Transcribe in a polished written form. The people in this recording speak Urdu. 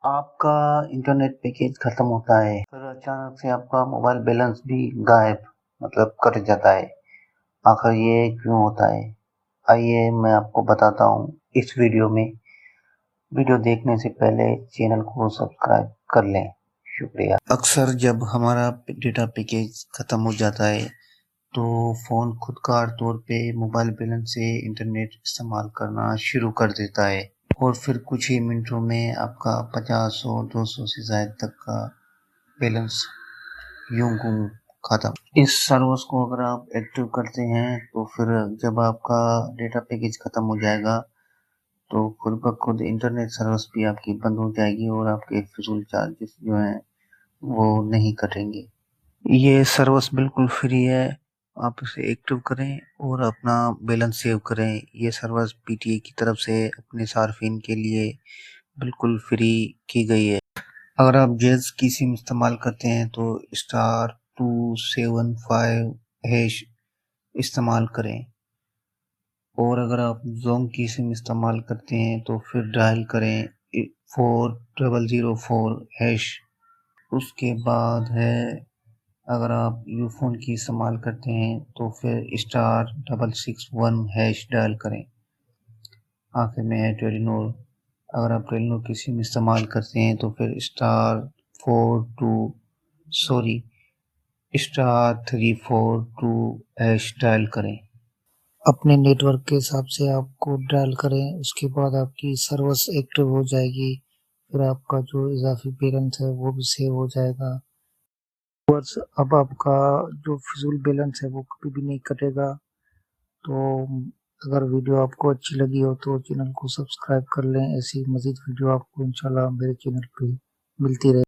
آپ کا انٹرنیٹ پیکیج ختم ہوتا ہے، پھر اچانک سے آپ کا موبائل بیلنس بھی غائب کٹ جاتا ہے۔ آخر یہ کیوں ہوتا ہے؟ آئیے میں آپ کو بتاتا ہوں اس ویڈیو میں۔ ویڈیو دیکھنے سے پہلے چینل کو سبسکرائب کر لیں، شکریہ۔ اکثر جب ہمارا ڈیٹا پیکیج ختم ہو جاتا ہے تو فون خود کار طور پہ موبائل بیلنس سے انٹرنیٹ استعمال کرنا شروع کر دیتا ہے، اور پھر کچھ ہی منٹوں میں آپ کا 50 اور 200 سے زائد تک کا بیلنس یوں گم ختم۔ اس سروس کو اگر آپ ایکٹیو کرتے ہیں تو پھر جب آپ کا ڈیٹا پیکیج ختم ہو جائے گا تو خود بخود انٹرنیٹ سروس بھی آپ کی بند ہو جائے گی، اور آپ کے فضول چارجز جو ہیں وہ نہیں کٹیں گے۔ یہ سروس بالکل فری ہے، آپ اسے ایکٹیو کریں اور اپنا بیلنس سیو کریں۔ یہ سروس پی ٹی اے کی طرف سے اپنے صارفین کے لیے بالکل فری کی گئی ہے۔ اگر آپ جیز کی سم استعمال کرتے ہیں تو *275# استعمال کریں، اور اگر آپ زونگ کی سم استعمال کرتے ہیں تو پھر ڈائل کریں 4004#۔ اس کے بعد ہے اگر آپ یو فون کی استعمال کرتے ہیں تو پھر *661# ڈائل کریں۔ آخر میں ہے ٹیلی نور۔ اگر آپ ٹیلی نور کی سم استعمال کرتے ہیں تو پھر *342# ڈائل کریں۔ اپنے نیٹ ورک کے حساب سے آپ کو ڈائل کریں، اس کے بعد آپ کی سروس ایکٹیو ہو جائے گی، پھر آپ کا جو اضافی بیلنس ہے وہ بھی سیو ہو جائے گا۔ اب آپ کا جو فضول بیلنس ہے وہ کبھی بھی نہیں کٹے گا۔ تو اگر ویڈیو آپ کو اچھی لگی ہو تو چینل کو سبسکرائب کر لیں، ایسی مزید ویڈیو آپ کو انشاءاللہ میرے چینل پہ ملتی رہے۔